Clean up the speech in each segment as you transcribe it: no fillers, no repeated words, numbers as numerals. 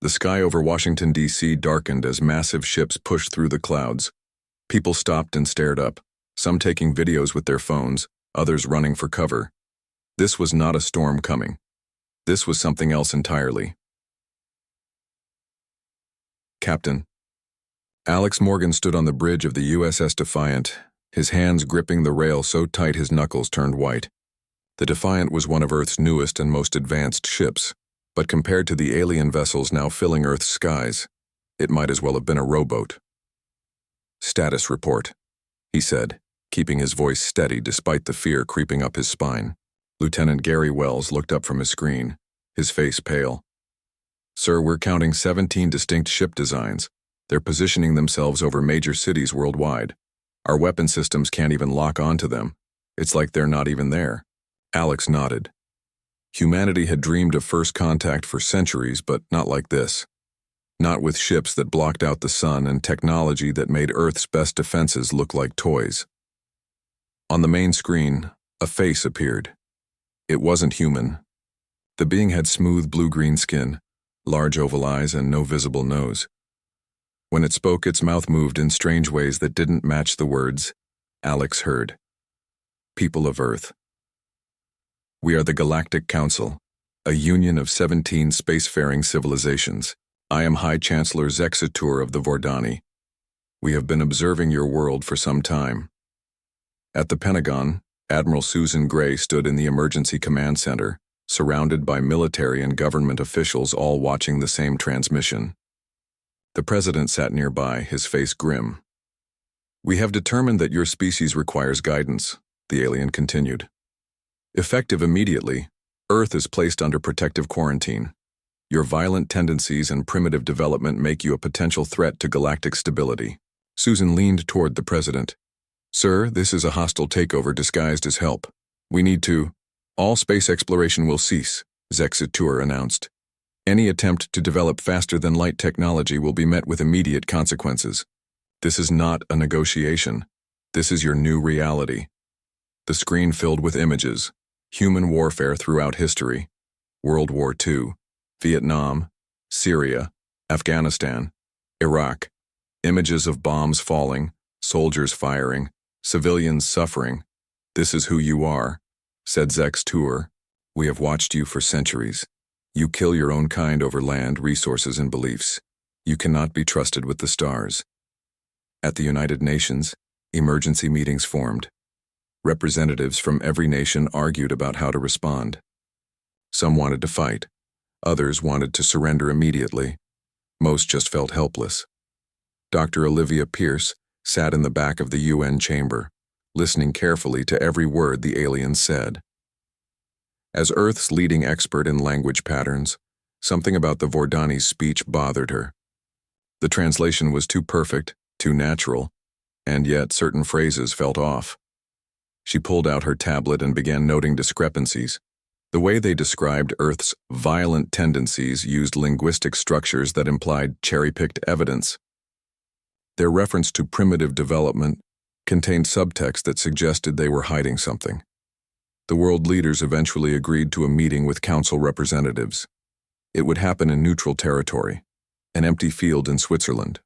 The sky over Washington, D.C. darkened as massive ships pushed through the clouds. People stopped and stared up, some taking videos with their phones, others running for cover. This was not a storm coming. This was something else entirely. Captain. Alex Morgan stood on the bridge of the USS Defiant, his hands gripping the rail so tight his knuckles turned white. The Defiant was one of Earth's newest and most advanced ships, but compared to the alien vessels now filling Earth's skies, it might as well have been a rowboat. "Status report," he said, keeping his voice steady despite the fear creeping up his spine. Lieutenant Gary Wells looked up from his screen, his face pale. "Sir, we're counting 17 distinct ship designs. They're positioning themselves over major cities worldwide. Our weapon systems can't even lock onto them. It's like they're not even there." Alex nodded. Humanity had dreamed of first contact for centuries, but not like this. Not with ships that blocked out the sun and technology that made Earth's best defenses look like toys. On the main screen, a face appeared. It wasn't human. The being had smooth blue-green skin, large oval eyes, and no visible nose. When it spoke, its mouth moved in strange ways that didn't match the words Alex heard. "People of Earth. We are the Galactic Council, a union of 17 spacefaring civilizations. I am High Chancellor Zexatur of the Vordani. We have been observing your world for some time." At the Pentagon, Admiral Susan Gray stood in the Emergency Command Center, surrounded by military and government officials all watching the same transmission. The President sat nearby, his face grim. "We have determined that your species requires guidance," the alien continued. "Effective immediately, Earth is placed under protective quarantine. Your violent tendencies and primitive development make you a potential threat to galactic stability." Susan leaned toward the President. "Sir, this is a hostile takeover disguised as help. We need to—" "All space exploration will cease," Zexatur announced. "Any attempt to develop faster-than-light technology will be met with immediate consequences. This is not a negotiation. This is your new reality." The screen filled with images. Human warfare throughout history. World War II, Vietnam, Syria, Afghanistan, Iraq. Images of bombs falling, soldiers firing, civilians suffering. "This is who you are," said Zexatur. "We have watched you for centuries. You kill your own kind over land, resources, and beliefs. You cannot be trusted with the stars." At the United Nations, emergency meetings formed. Representatives from every nation argued about how to respond. Some wanted to fight. Others wanted to surrender immediately. Most just felt helpless. Dr. Olivia Pierce sat in the back of the UN chamber, listening carefully to every word the alien said. As Earth's leading expert in language patterns, something about the Vordani's speech bothered her. The translation was too perfect, too natural, and yet certain phrases felt off. She pulled out her tablet and began noting discrepancies. The way they described Earth's violent tendencies used linguistic structures that implied cherry-picked evidence. Their reference to primitive development contained subtext that suggested they were hiding something. The world leaders eventually agreed to a meeting with council representatives. It would happen in neutral territory, an empty field in Switzerland.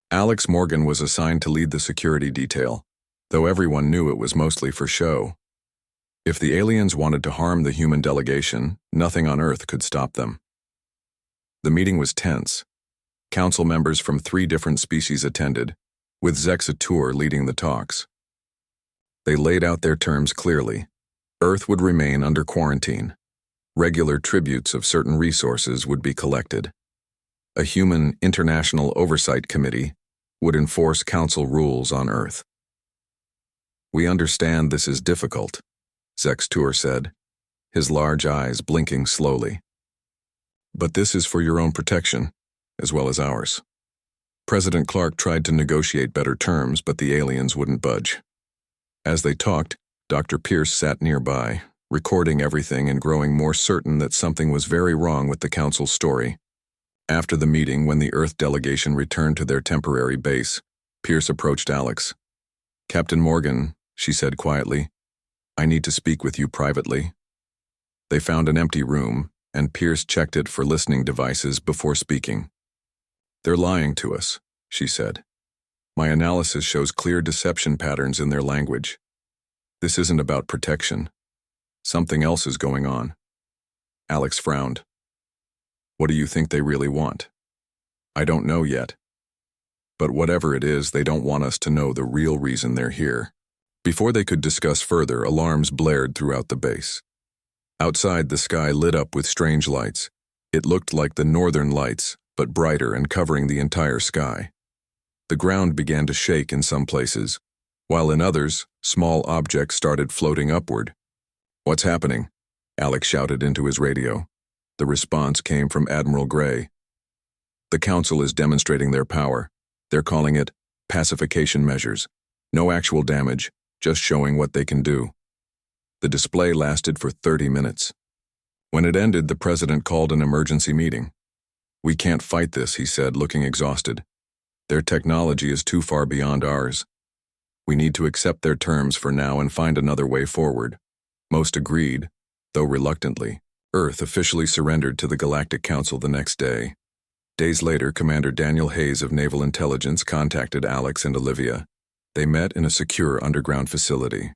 Alex Morgan was assigned to lead the security detail, though everyone knew it was mostly for show. If the aliens wanted to harm the human delegation, nothing on Earth could stop them. The meeting was tense. Council members from 3 different species attended, with Zexatur leading the talks. They laid out their terms clearly. Earth would remain under quarantine. Regular tributes of certain resources would be collected. A human international oversight committee would enforce council rules on Earth. "We understand this is difficult," Zexatur said, his large eyes blinking slowly. "But this is for your own protection, as well as ours." President Clark tried to negotiate better terms, but the aliens wouldn't budge. As they talked, Dr. Pierce sat nearby, recording everything and growing more certain that something was very wrong with the council's story. After the meeting, when the Earth delegation returned to their temporary base, Pierce approached Alex. "Captain Morgan," she said quietly, "I need to speak with you privately." They found an empty room, and Pierce checked it for listening devices before speaking. "They're lying to us," she said. "My analysis shows clear deception patterns in their language. This isn't about protection. Something else is going on." Alex frowned. "What do you think they really want?" "I don't know yet. But whatever it is, they don't want us to know the real reason they're here." Before they could discuss further, alarms blared throughout the base. Outside, the sky lit up with strange lights. It looked like the northern lights, but brighter and covering the entire sky. The ground began to shake in some places, while in others, small objects started floating upward. "What's happening?" Alex shouted into his radio. The response came from Admiral Gray. "The Council is demonstrating their power. They're calling it pacification measures. No actual damage, just showing what they can do." The display lasted for 30 minutes. When it ended, the president called an emergency meeting. "We can't fight this," he said, looking exhausted. "Their technology is too far beyond ours. We need to accept their terms for now and find another way forward." Most agreed, though reluctantly. Earth officially surrendered to the Galactic Council the next day. Days later, Commander Daniel Hayes of Naval Intelligence contacted Alex and Olivia. They met in a secure underground facility.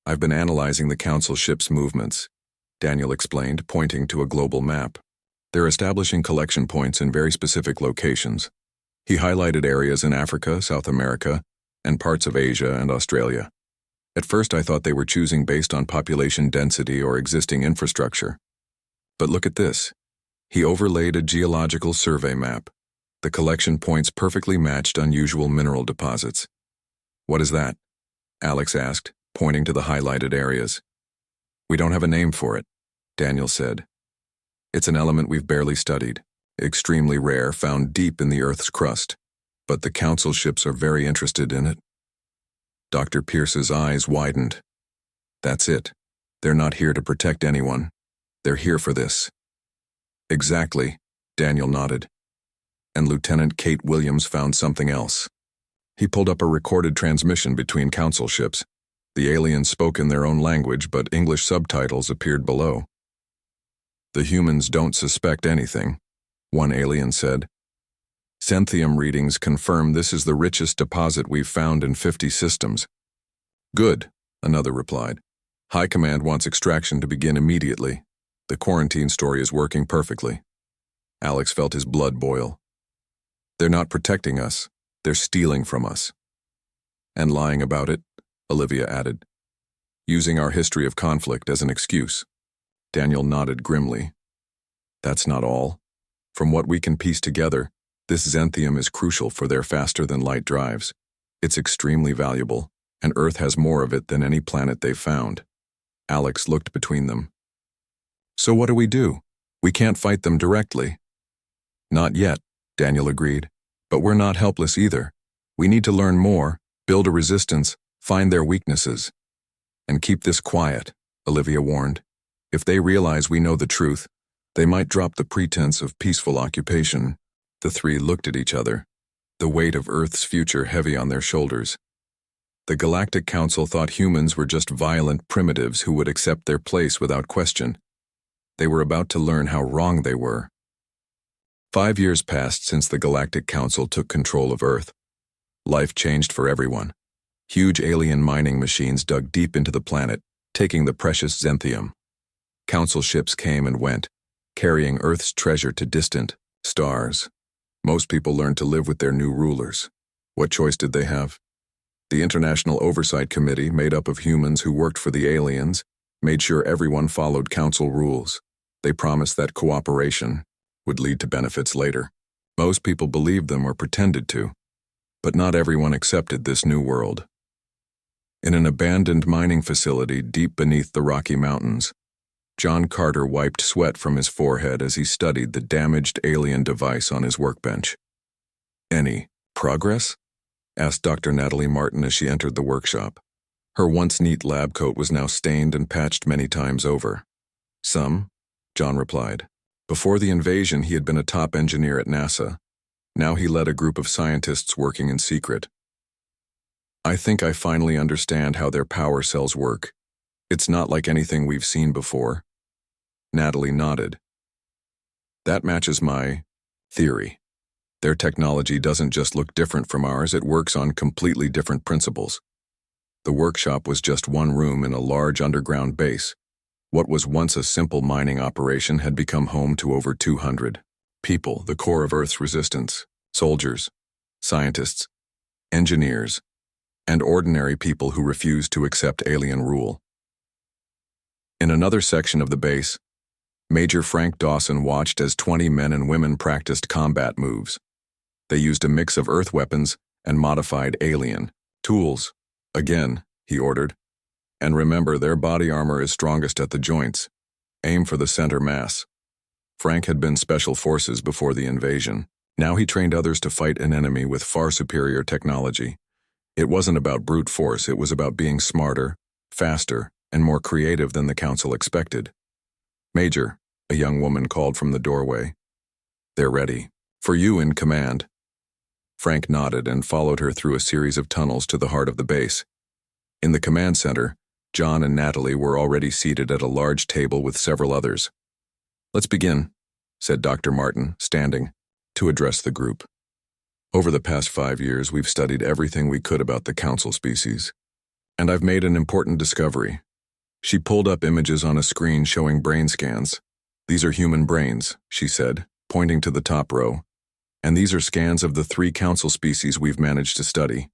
"I've been analyzing the Council ship's movements," Daniel explained, pointing to a global map. "They're establishing collection points in very specific locations." He highlighted areas in Africa, South America, and parts of Asia and Australia. "At first I thought they were choosing based on population density or existing infrastructure. But look at this." He overlaid a geological survey map. The collection points perfectly matched unusual mineral deposits. "What is that?" Alex asked, pointing to the highlighted areas. "We don't have a name for it," Daniel said. "It's an element we've barely studied, extremely rare, found deep in the Earth's crust. But the Council ships are very interested in it." Dr. Pierce's eyes widened. "That's it. They're not here to protect anyone. They're here for this." "Exactly," Daniel nodded. "And Lieutenant Kate Williams found something else." He pulled up a recorded transmission between Council ships. The aliens spoke in their own language, but English subtitles appeared below. "The humans don't suspect anything," one alien said. "Xanthium readings confirm this is the richest deposit we've found in 50 systems." "Good," another replied. "High Command wants extraction to begin immediately. The quarantine story is working perfectly." Alex felt his blood boil. "They're not protecting us. They're stealing from us." "And lying about it," Olivia added. "Using our history of conflict as an excuse." Daniel nodded grimly. "That's not all. From what we can piece together, this xanthium is crucial for their faster-than-light drives. It's extremely valuable, and Earth has more of it than any planet they've found." Alex looked between them. "So what do we do? We can't fight them directly." "Not yet," Daniel agreed. "But we're not helpless either. We need to learn more, build a resistance, find their weaknesses. And keep this quiet," Olivia warned. "If they realize we know the truth, they might drop the pretense of peaceful occupation." The three looked at each other, the weight of Earth's future heavy on their shoulders. The Galactic Council thought humans were just violent primitives who would accept their place without question. They were about to learn how wrong they were. 5 years passed since the Galactic Council took control of Earth. Life changed for everyone. Huge alien mining machines dug deep into the planet, taking the precious xanthium. Council ships came and went, carrying Earth's treasure to distant stars. Most people learned to live with their new rulers. What choice did they have? The International Oversight Committee, made up of humans who worked for the aliens, made sure everyone followed Council rules. They promised that cooperation would lead to benefits later. Most people believed them or pretended to, but not everyone accepted this new world. In an abandoned mining facility deep beneath the Rocky Mountains, John Carter wiped sweat from his forehead as he studied the damaged alien device on his workbench. "Any progress?" asked Dr. Natalie Martin as she entered the workshop. Her once neat lab coat was now stained and patched many times over. "Some," John replied. Before the invasion, he had been a top engineer at NASA. Now he led a group of scientists working in secret. "I think I finally understand how their power cells work. It's not like anything we've seen before." Natalie nodded. That matches my theory. Their technology doesn't just look different from ours, it works on completely different principles. The workshop was just one room in a large underground base. What was once a simple mining operation had become home to over 200 people, the core of Earth's resistance, soldiers, scientists, engineers, and ordinary people who refused to accept alien rule. In another section of the base, Major Frank Dawson watched as 20 men and women practiced combat moves. They used a mix of Earth weapons and modified alien tools. Again, he ordered. And remember, their body armor is strongest at the joints. Aim for the center mass. Frank had been special forces before the invasion. Now he trained others to fight an enemy with far superior technology. It wasn't about brute force, it was about being smarter, faster, and more creative than the council expected. Major, a young woman called from the doorway. They're ready. For you in command. Frank nodded and followed her through a series of tunnels to the heart of the base. In the command center, John and Natalie were already seated at a large table with several others. Let's begin, said Dr. Martin, standing, to address the group. Over the past 5 years, we've studied everything we could about the council species. And I've made an important discovery. She pulled up images on a screen showing brain scans. These are human brains, she said, pointing to the top row. And these are scans of the 3 council species we've managed to study.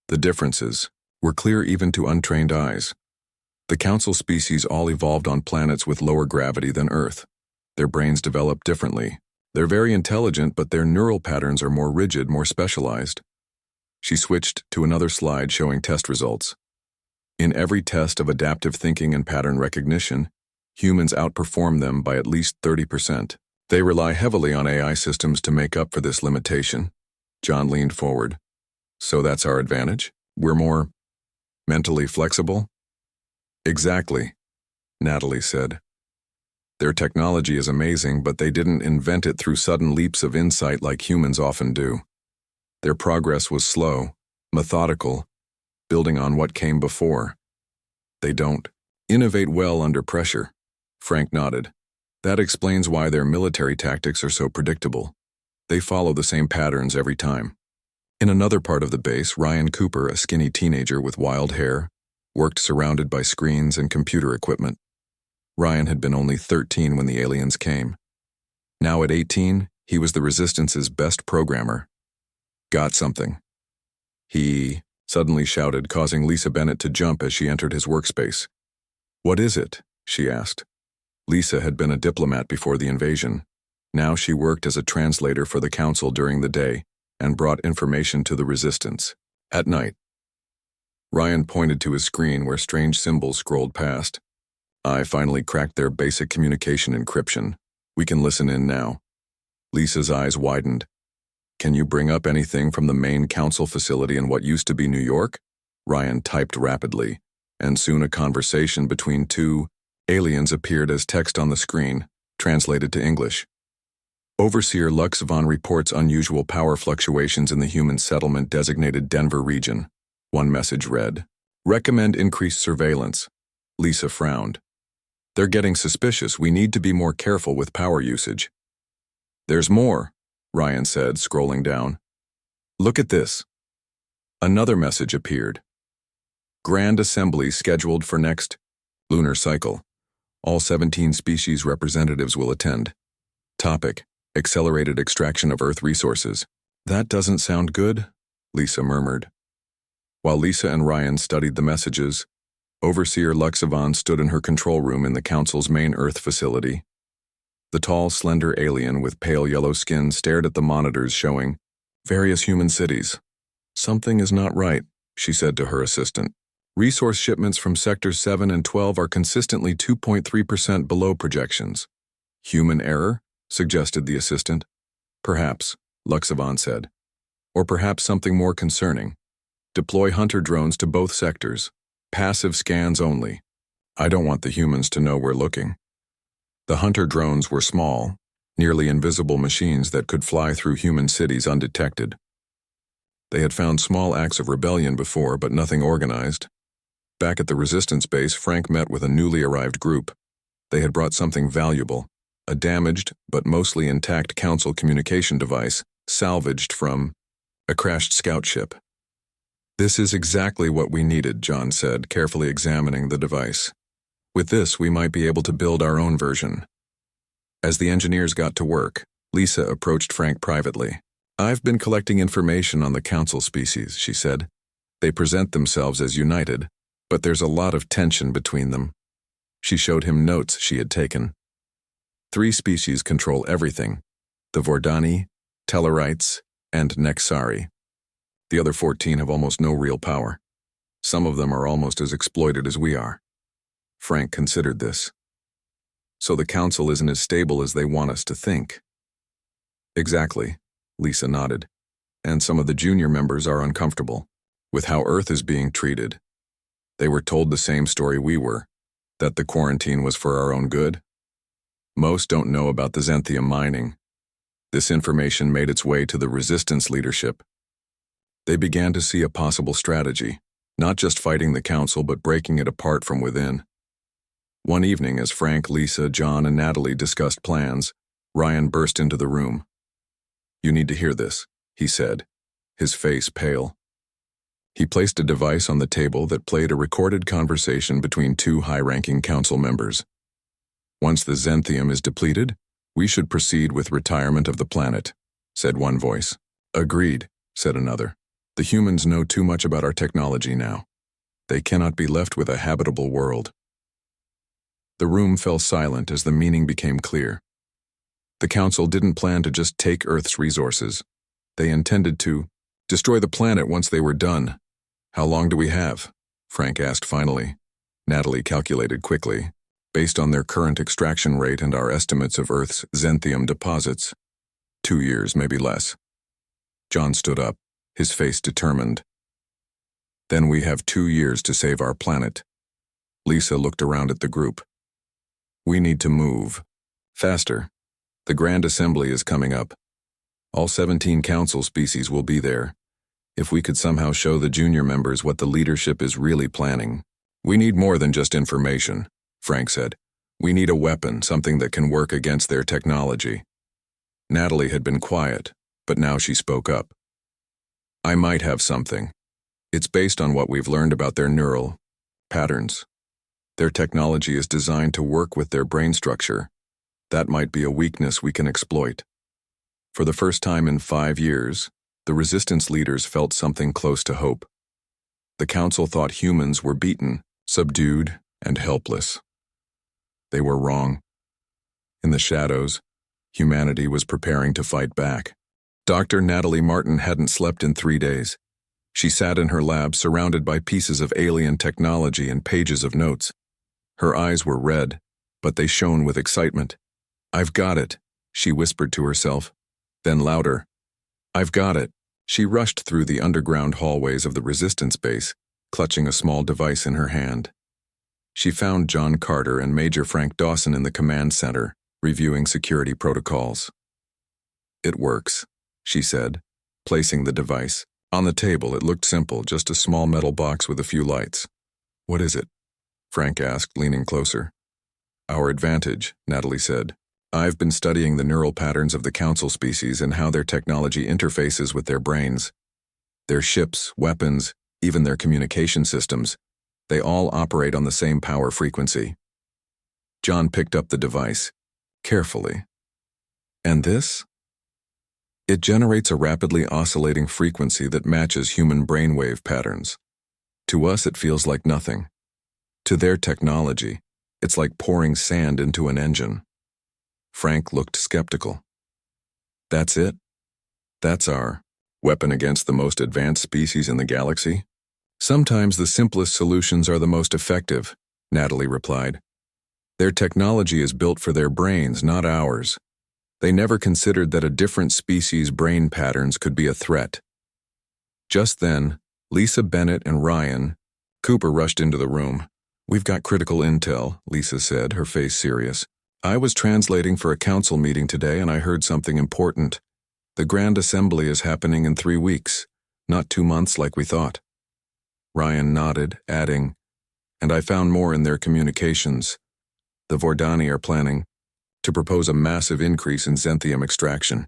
The differences were clear even to untrained eyes. The council species all evolved on planets with lower gravity than Earth. Their brains develop differently. They're very intelligent, but their neural patterns are more rigid, more specialized. She switched to another slide showing test results. In every test of adaptive thinking and pattern recognition, humans outperform them by at least 30%. They rely heavily on AI systems to make up for this limitation. John leaned forward. So that's our advantage? We're more mentally flexible? Exactly, Natalie said. Their technology is amazing, but they didn't invent it through sudden leaps of insight like humans often do. Their progress was slow, methodical, building on what came before. They don't innovate well under pressure. Frank nodded. That explains why their military tactics are so predictable. They follow the same patterns every time. In another part of the base, Ryan Cooper, a skinny teenager with wild hair, worked surrounded by screens and computer equipment. Ryan had been only 13 when the aliens came. Now at 18, he was the Resistance's best programmer. Got something. He suddenly shouted, causing Lisa Bennett to jump as she entered his workspace. What is it? She asked. Lisa had been a diplomat before the invasion. Now she worked as a translator for the council during the day and brought information to the Resistance. At night, Ryan pointed to his screen where strange symbols scrolled past. I finally cracked their basic communication encryption. We can listen in now. Lisa's eyes widened. Can you bring up anything from the main council facility in what used to be New York? Ryan typed rapidly, and soon a conversation between 2 aliens appeared as text on the screen, translated to English. Overseer Lux Von reports unusual power fluctuations in the human settlement designated Denver region. One message read, recommend increased surveillance. Lisa frowned. They're getting suspicious. We need to be more careful with power usage. There's more, Ryan said, scrolling down. Look at this. Another message appeared. Grand Assembly scheduled for next lunar cycle. All 17 species representatives will attend. Topic: accelerated extraction of Earth resources. That doesn't sound good, Lisa murmured. While Lisa and Ryan studied the messages, Overseer Luxavon stood in her control room in the Council's main Earth facility. The tall, slender alien with pale yellow skin stared at the monitors showing various human cities. Something is not right, she said to her assistant. Resource shipments from Sectors 7 and 12 are consistently 2.3% below projections. Human error? Suggested the assistant. Perhaps, Luxavon said. Or perhaps something more concerning. Deploy hunter drones to both sectors. Passive scans only. I don't want the humans to know we're looking. The hunter drones were small, nearly invisible machines that could fly through human cities undetected. They had found small acts of rebellion before, but nothing organized. Back at the Resistance base, Frank met with a newly arrived group. They had brought something valuable, a damaged but mostly intact council communication device salvaged from a crashed scout ship. "This is exactly what we needed," John said, carefully examining the device. "With this, we might be able to build our own version." As the engineers got to work, Lisa approached Frank privately. "I've been collecting information on the council species," she said. "They present themselves as united, but there's a lot of tension between them." She showed him notes she had taken. 3 species control everything: the Vordani, Tellarites, and Nexari. The other 14 have almost no real power. Some of them are almost as exploited as we are. Frank considered this. "So the council isn't as stable as they want us to think." "Exactly," Lisa nodded. "And some of the junior members are uncomfortable with how Earth is being treated. They were told the same story we were, that the quarantine was for our own good. Most don't know about the Xanthium mining. This information made its way to the resistance leadership. They began to see a possible strategy, not just fighting the council but breaking it apart from within. One evening, as Frank, Lisa, John, and Natalie discussed plans, Ryan burst into the room. "You need to hear this," he said, his face pale. He placed a device on the table that played a recorded conversation between 2 high-ranking council members. "Once the Xanthium is depleted, we should proceed with retirement of the planet," said one voice. "Agreed," said another. "The humans know too much about our technology now. They cannot be left with a habitable world." The room fell silent as the meaning became clear. The council didn't plan to just take Earth's resources. They intended to destroy the planet once they were done. "How long do we have?" Frank asked finally. Natalie calculated quickly. "Based on their current extraction rate and our estimates of Earth's Xanthium deposits, 2 years, maybe less." John stood up, his face determined. "Then we have 2 years to save our planet." Lisa looked around at the group. "We need to move. Faster. The Grand Assembly is coming up. All 17 council species will be there. If we could somehow show the junior members what the leadership is really planning." "We need more than just information," Frank said. "We need a weapon, something that can work against their technology." Natalie had been quiet, but now she spoke up. "I might have something. It's based on what we've learned about their neural patterns. Their technology is designed to work with their brain structure. That might be a weakness we can exploit." For the first time in 5 years, the resistance leaders felt something close to hope. The council thought humans were beaten, subdued, and helpless. They were wrong. In the shadows, humanity was preparing to fight back. Dr. Natalie Martin hadn't slept in 3 days. She sat in her lab surrounded by pieces of alien technology and pages of notes. Her eyes were red, but they shone with excitement. "I've got it," she whispered to herself. Then louder, "I've got it." She rushed through the underground hallways of the resistance base, clutching a small device in her hand. She found John Carter and Major Frank Dawson in the command center, reviewing security protocols. "It works," she said, placing the device. On the table, it looked simple, just a small metal box with a few lights. "What is it?" Frank asked, leaning closer. "Our advantage," Natalie said. "I've been studying the neural patterns of the council species and how their technology interfaces with their brains. Their ships, weapons, even their communication systems, they all operate on the same power frequency." John picked up the device, carefully. "And this?" "It generates a rapidly oscillating frequency that matches human brainwave patterns. To us, it feels like nothing. To their technology, it's like pouring sand into an engine." Frank looked skeptical. "That's it? That's our weapon against the most advanced species in the galaxy?" "Sometimes the simplest solutions are the most effective," Natalie replied. "Their technology is built for their brains, not ours. They never considered that a different species' brain patterns could be a threat." Just then, Lisa, Bennett, and Ryan Cooper rushed into the room. "We've got critical intel," Lisa said, her face serious. "I was translating for a council meeting today and I heard something important. The Grand Assembly is happening in 3 weeks, not 2 months like we thought." Ryan nodded, adding, "And I found more in their communications. The Vordani are planning to propose a massive increase in xanthium extraction.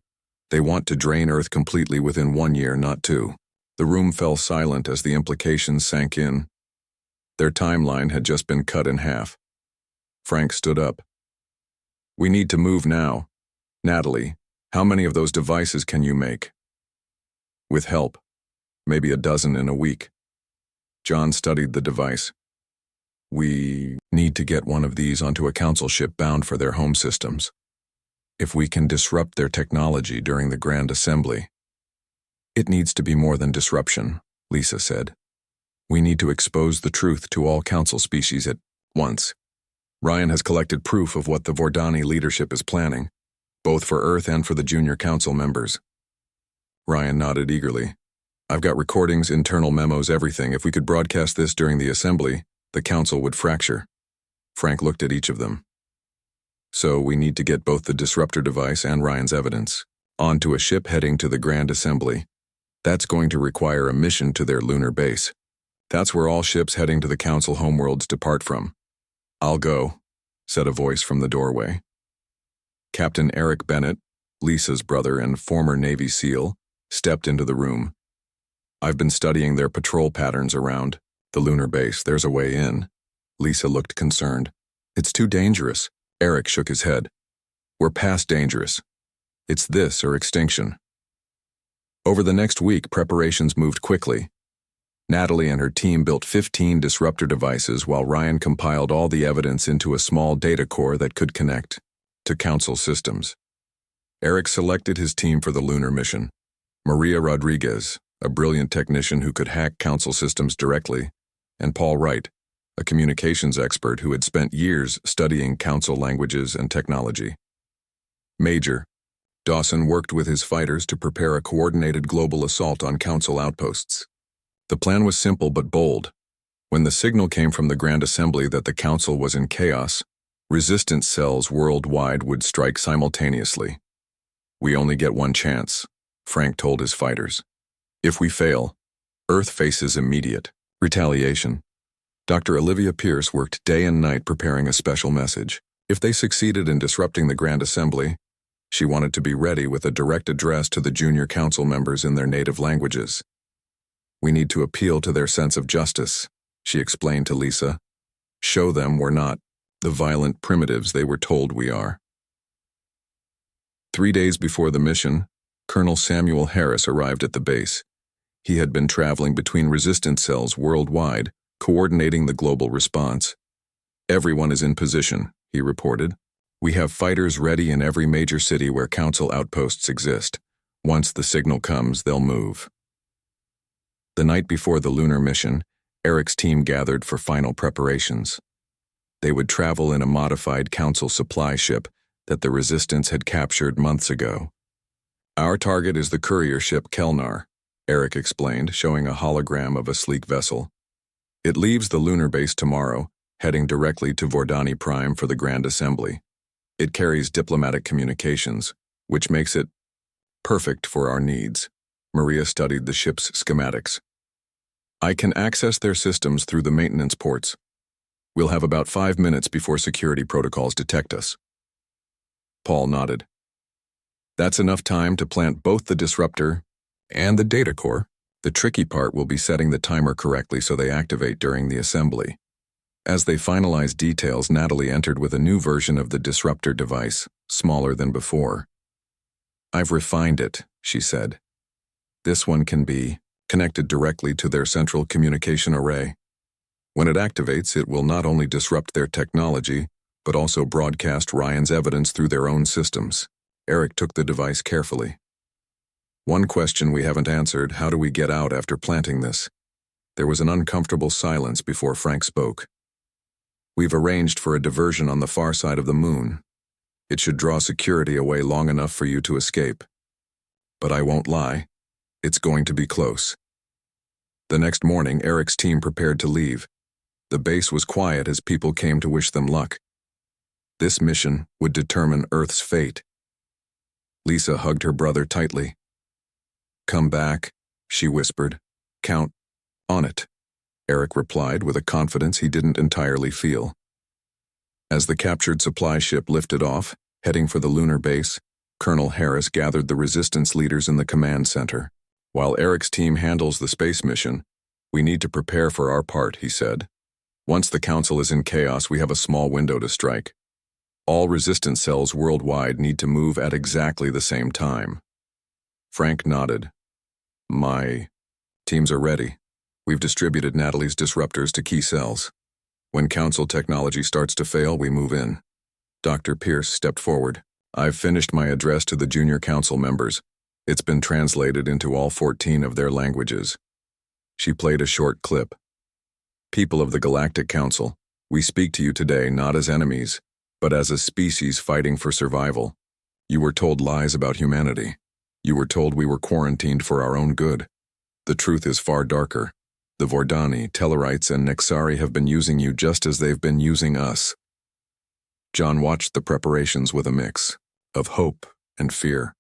They want to drain Earth completely within 1 year, not 2. The room fell silent as the implications sank in. Their timeline had just been cut in half. Frank stood up. We need to move now. Natalie, how many of those devices can you make? With help, maybe a dozen in a week. John studied the device. We need to get one of these onto a council ship bound for their home systems. If we can disrupt their technology during the Grand Assembly. It needs to be more than disruption, Lisa said. We need to expose the truth to all council species at once. Ryan has collected proof of what the Vordani leadership is planning, both for Earth and for the junior council members. Ryan nodded eagerly. I've got recordings, internal memos, everything. If we could broadcast this during the assembly, the council would fracture. Frank looked at each of them. So we need to get both the disruptor device and Ryan's evidence onto a ship heading to the Grand Assembly. That's going to require a mission to their lunar base. That's where all ships heading to the council homeworlds depart from. I'll go, said a voice from the doorway. Captain Eric Bennett, Lisa's brother and former Navy SEAL, stepped into the room. I've been studying their patrol patterns around the lunar base. There's a way in. Lisa looked concerned. It's too dangerous. Eric shook his head. We're past dangerous. It's this or extinction. Over the next week, preparations moved quickly. Natalie and her team built 15 disruptor devices while Ryan compiled all the evidence into a small data core that could connect to council systems. Eric selected his team for the lunar mission. Maria Rodriguez, a brilliant technician who could hack council systems directly, and Paul Wright, a communications expert who had spent years studying council languages and technology. Major Dawson worked with his fighters to prepare a coordinated global assault on council outposts. The plan was simple but bold. When the signal came from the Grand Assembly that the council was in chaos, resistance cells worldwide would strike simultaneously. We only get one chance, Frank told his fighters. If we fail, Earth faces immediate retaliation. Dr. Olivia Pierce worked day and night preparing a special message. If they succeeded in disrupting the Grand Assembly, she wanted to be ready with a direct address to the junior council members in their native languages. We need to appeal to their sense of justice, she explained to Lisa. Show them we're not the violent primitives they were told we are. 3 days before the mission, Colonel Samuel Harris arrived at the base. He had been traveling between resistance cells worldwide, coordinating the global response. Everyone is in position, he reported. We have fighters ready in every major city where council outposts exist. Once the signal comes, they'll move. The night before the lunar mission, Eric's team gathered for final preparations. They would travel in a modified council supply ship that the resistance had captured months ago. Our target is the courier ship Kelnar, Eric explained, showing a hologram of a sleek vessel. It leaves the lunar base tomorrow, heading directly to Vordani Prime for the Grand Assembly. It carries diplomatic communications, which makes it perfect for our needs. Maria studied the ship's schematics. I can access their systems through the maintenance ports. We'll have about 5 minutes before security protocols detect us. Paul nodded. That's enough time to plant both the disruptor and the data core. The tricky part will be setting the timer correctly so they activate during the assembly. As they finalized details, Natalie entered with a new version of the disruptor device, smaller than before. I've refined it, she said. This one can be connected directly to their central communication array. When it activates, it will not only disrupt their technology, but also broadcast Ryan's evidence through their own systems. Eric took the device carefully. One question we haven't answered: how do we get out after planting this? There was an uncomfortable silence before Frank spoke. We've arranged for a diversion on the far side of the moon. It should draw security away long enough for you to escape. But I won't lie, it's going to be close. The next morning, Eric's team prepared to leave. The base was quiet as people came to wish them luck. This mission would determine Earth's fate. Lisa hugged her brother tightly. Come back, she whispered. Count on it, Eric replied with a confidence he didn't entirely feel. As the captured supply ship lifted off, heading for the lunar base, Colonel Harris gathered the resistance leaders in the command center. While Eric's team handles the space mission, we need to prepare for our part, he said. Once the Council is in chaos, we have a small window to strike. All resistance cells worldwide need to move at exactly the same time. Frank nodded. My teams are ready. We've distributed Natalie's disruptors to key cells. When Council technology starts to fail, we move in. Dr. Pierce stepped forward. I've finished my address to the junior Council members. It's been translated into all 14 of their languages. She played a short clip. People of the Galactic Council, we speak to you today not as enemies, but as a species fighting for survival. You were told lies about humanity. You were told we were quarantined for our own good. The truth is far darker. The Vordani, Tellarites, and Nexari have been using you just as they've been using us. John watched the preparations with a mix of hope and fear.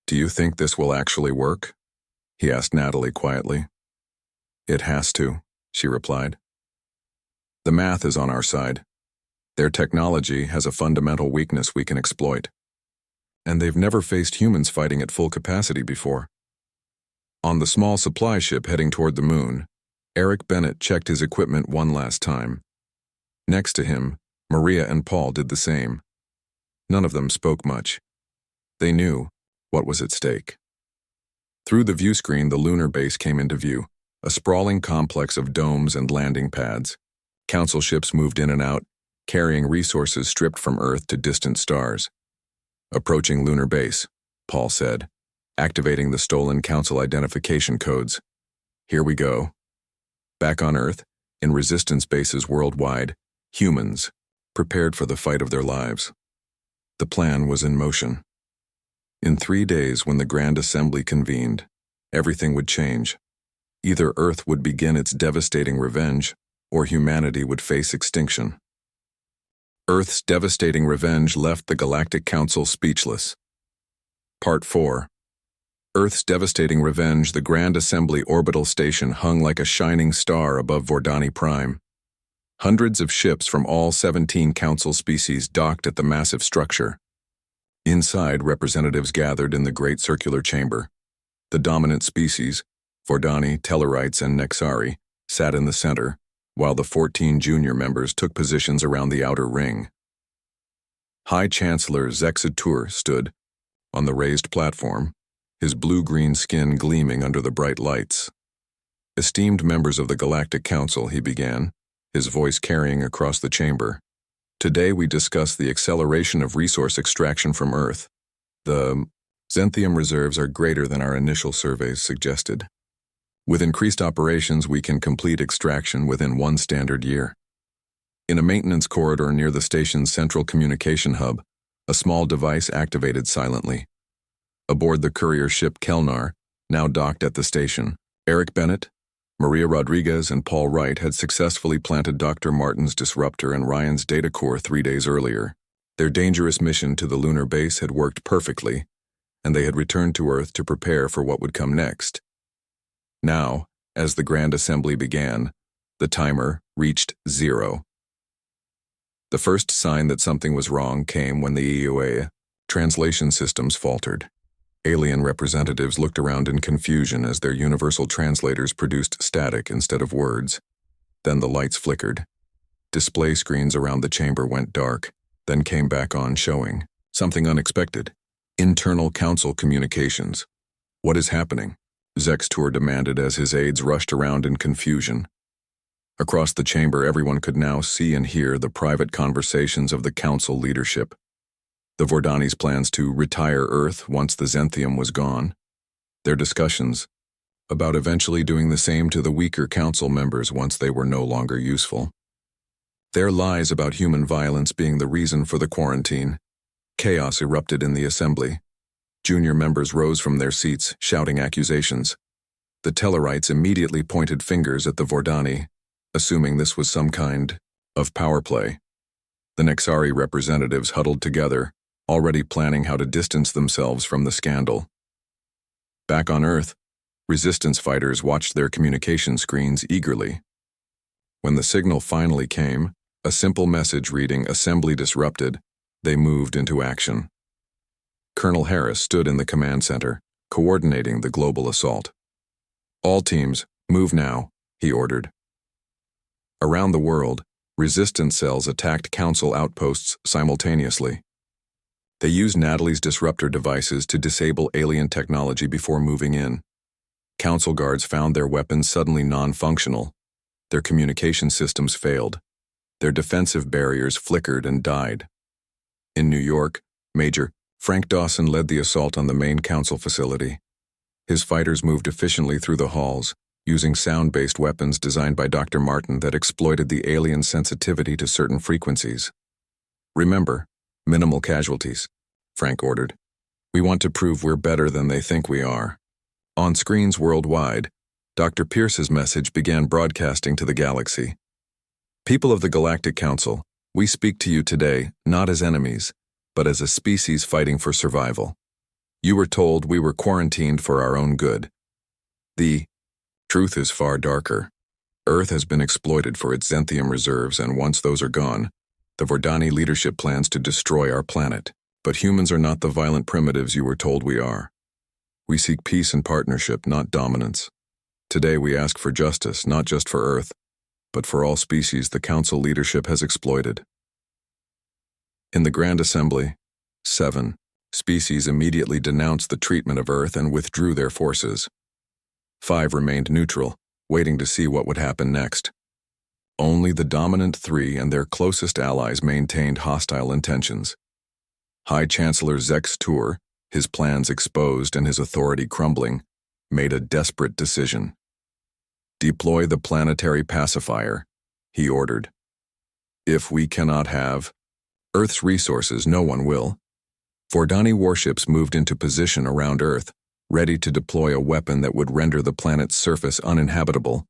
Do you think this will actually work? He asked Natalie quietly. It has to, she replied. The math is on our side. Their technology has a fundamental weakness we can exploit. And they've never faced humans fighting at full capacity before. On the small supply ship heading toward the moon, Eric Bennett checked his equipment one last time. Next to him, Maria and Paul did the same. None of them spoke much. They knew what was at stake. Through the view screen, the lunar base came into view, a sprawling complex of domes and landing pads. Council ships moved in and out, carrying resources stripped from Earth to distant stars. Approaching lunar base, Paul said, activating the stolen Council identification codes. Here we go. Back on Earth, in resistance bases worldwide, humans prepared for the fight of their lives. The plan was in motion. In 3 days, when the Grand Assembly convened, everything would change. Either Earth would begin its devastating revenge, or humanity would face extinction. Earth's devastating revenge left the Galactic Council speechless. Part 4. Earth's devastating revenge. The Grand Assembly orbital station hung like a shining star above Vordani Prime. Hundreds of ships from all 17 Council species docked at the massive structure. Inside, representatives gathered in the Great Circular Chamber. The dominant species, Vordani, Tellarites, and Nexari, sat in the center, while the 14 junior members took positions around the outer ring. High Chancellor Zexatur stood on the raised platform, his blue-green skin gleaming under the bright lights. Esteemed members of the Galactic Council, he began, his voice carrying across the chamber. Today we discuss the acceleration of resource extraction from Earth. The Xanthium reserves are greater than our initial surveys suggested. With increased operations, we can complete extraction within 1 standard year. In a maintenance corridor near the station's central communication hub, a small device activated silently. Aboard the courier ship Kelnar, now docked at the station, Eric Bennett, Maria Rodriguez, and Paul Wright had successfully planted Dr. Martin's disruptor in Ryan's data core 3 days earlier. Their dangerous mission to the lunar base had worked perfectly, and they had returned to Earth to prepare for what would come next. Now, as the Grand Assembly began, the timer reached 0. The first sign that something was wrong came when the EUA translation systems faltered. Alien representatives looked around in confusion as their universal translators produced static instead of words. Then the lights flickered. Display screens around the chamber went dark, then came back on, showing something unexpected. Internal Council communications. What is happening? Zexatur demanded as his aides rushed around in confusion. Across the chamber, everyone could now see and hear the private conversations of the Council leadership. The Vordani's plans to retire Earth once the Xanthium was gone. Their discussions about eventually doing the same to the weaker Council members once they were no longer useful. Their lies about human violence being the reason for the quarantine. Chaos erupted in the assembly. Junior members rose from their seats, shouting accusations. The Tellarites immediately pointed fingers at the Vordani, assuming this was some kind of power play. The Nexari representatives huddled together, already planning how to distance themselves from the scandal. Back on Earth, resistance fighters watched their communication screens eagerly. When the signal finally came, A simple message reading, "Assembly disrupted." They moved into action. Colonel Harris stood in the command center, coordinating the global assault. "All teams, move now," he ordered. Around the world, resistance cells attacked Council outposts simultaneously. They used Natalie's disruptor devices to disable alien technology before moving in. Council guards found their weapons suddenly non-functional. Their communication systems failed. Their defensive barriers flickered and died. In New York, Major Frank Dawson led the assault on the main Council facility. His fighters moved efficiently through the halls, using sound-based weapons designed by Dr. Martin that exploited the alien sensitivity to certain frequencies. "Remember, minimal casualties," Frank ordered. "We want to prove we're better than they think we are." On screens worldwide, Dr. Pierce's message began broadcasting to the galaxy. "People of the Galactic Council, we speak to you today not as enemies, but as a species fighting for survival. You were told we were quarantined for our own good. The truth is far darker. Earth has been exploited for its xanthium reserves, and once those are gone, the Vordani leadership plans to destroy our planet. But humans are not the violent primitives you were told we are. We seek peace and partnership, not dominance. Today we ask for justice, not just for Earth, but for all species the Council leadership has exploited." In the Grand Assembly, 7 species immediately denounced the treatment of Earth and withdrew their forces. 5 remained neutral, waiting to see what would happen next. Only the dominant 3 and their closest allies maintained hostile intentions. High Chancellor Zex Tour, his plans exposed and his authority crumbling, made a desperate decision. "Deploy the planetary pacifier," he ordered. "If we cannot have Earth's resources, no one will." Vordani warships moved into position around Earth, ready to deploy a weapon that would render the planet's surface uninhabitable.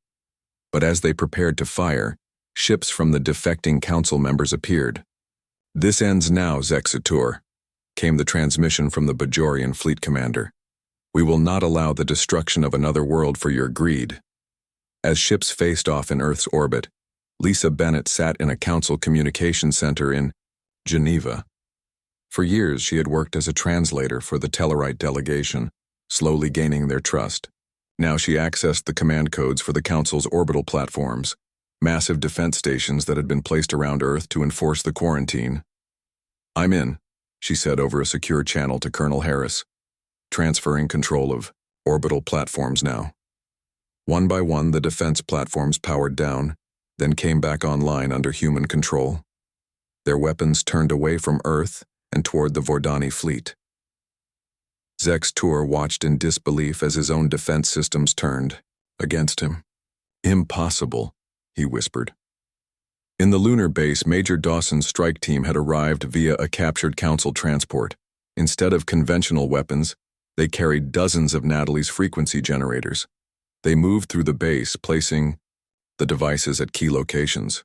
But as they prepared to fire, ships from the defecting Council members appeared. "This ends now, Zexatur," came the transmission from the Bajorian fleet commander. "We will not allow the destruction of another world for your greed." As ships faced off in Earth's orbit, Lisa Bennett sat in a Council communication center in Geneva. For years she had worked as a translator for the Tellarite delegation, slowly gaining their trust. Now she accessed the command codes for the Council's orbital platforms, massive defense stations that had been placed around Earth to enforce the quarantine. "I'm in," she said over a secure channel to Colonel Harris, transferring control of orbital platforms now. One by one, the defense platforms powered down, then came back online under human control. Their weapons turned away from Earth and toward the Vordani fleet. Zex Tour watched in disbelief as his own defense systems turned against him. "Impossible," he whispered. In the lunar base, Major Dawson's strike team had arrived via a captured Council transport. Instead of conventional weapons, they carried dozens of Natalie's frequency generators. They moved through the base, placing the devices at key locations.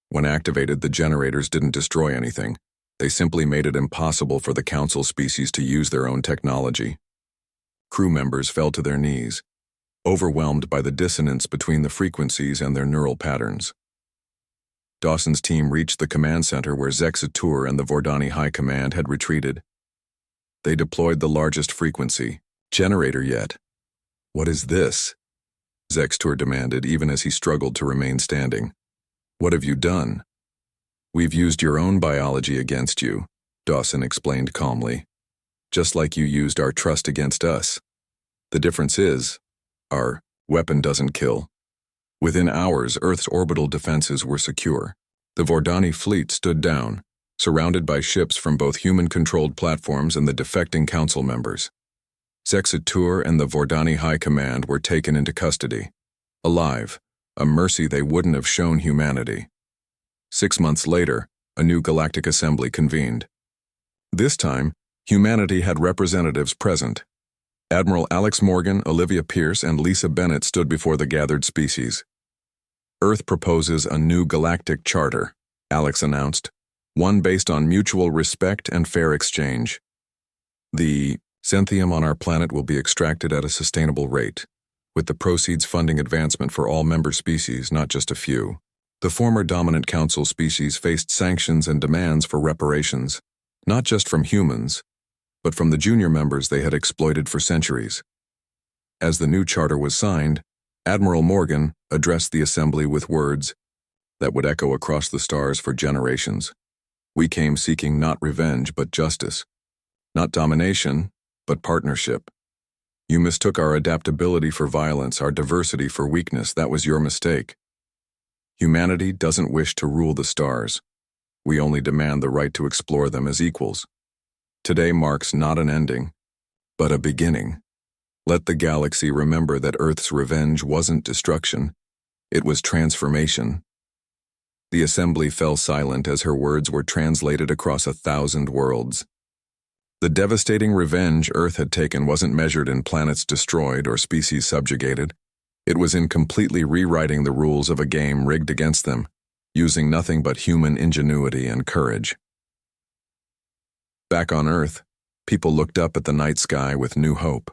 When activated, the generators didn't destroy anything. They simply made it impossible for the Council species to use their own technology. Crew members fell to their knees, overwhelmed by the dissonance between the frequencies and their neural patterns. Dawson's team reached the command center where Zexatur and the Vordani High Command had retreated. They deployed the largest frequency generator yet. "What is this?" Zexatur demanded, even as he struggled to remain standing. "What have you done?" "We've used your own biology against you," Dawson explained calmly. "Just like you used our trust against us. The difference is, our weapon doesn't kill." Within hours, Earth's orbital defenses were secure. The Vordani fleet stood down, surrounded by ships from both human-controlled platforms and the defecting Council members. Zexatur and the Vordani High Command were taken into custody, alive, a mercy they wouldn't have shown humanity. 6 months later, a new Galactic Assembly convened. This time, humanity had representatives present. Admiral Alex Morgan, Olivia Pierce, and Lisa Bennett stood before the gathered species. "Earth proposes a new galactic charter," Alex announced, "one based on mutual respect and fair exchange. The xanthium on our planet will be extracted at a sustainable rate, with the proceeds funding advancement for all member species, not just a few. The former dominant council species faced sanctions and demands for reparations, not just from humans, but from the junior members they had exploited for centuries. As the new charter was signed, Admiral Morgan addressed the assembly with words that would echo across the stars for generations. We came seeking not revenge but justice, not domination, but partnership. You mistook our adaptability for violence, our diversity for weakness. That was your mistake. Humanity doesn't wish to rule the stars. We only demand the right to explore them as equals. Today marks not an ending, but a beginning. Let the galaxy remember that Earth's revenge wasn't destruction, it was transformation. The assembly fell silent as her words were translated across 1,000 worlds. The devastating revenge Earth had taken wasn't measured in planets destroyed or species subjugated. It was in completely rewriting the rules of a game rigged against them, using nothing but human ingenuity and courage. Back on Earth, people looked up at the night sky with new hope.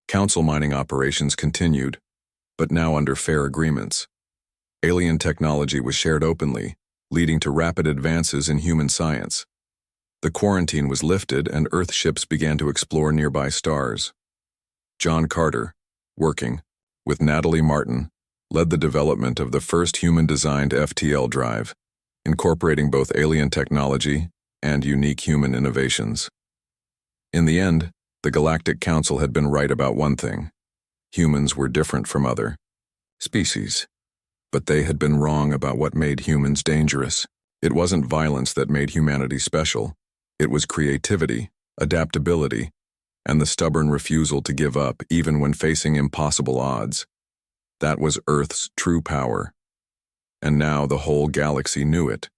Council mining operations continued, but now under fair agreements. Alien technology was shared openly, leading to rapid advances in human science. The quarantine was lifted and Earth ships began to explore nearby stars. John Carter, working with Natalie Martin, led the development of the first human-designed FTL drive, incorporating both alien technology and unique human innovations. In the end, the Galactic Council had been right about one thing. Humans were different from other species. But they had been wrong about what made humans dangerous. It wasn't violence that made humanity special. It was creativity, adaptability, and the stubborn refusal to give up even when facing impossible odds. That was Earth's true power. And now the whole galaxy knew it.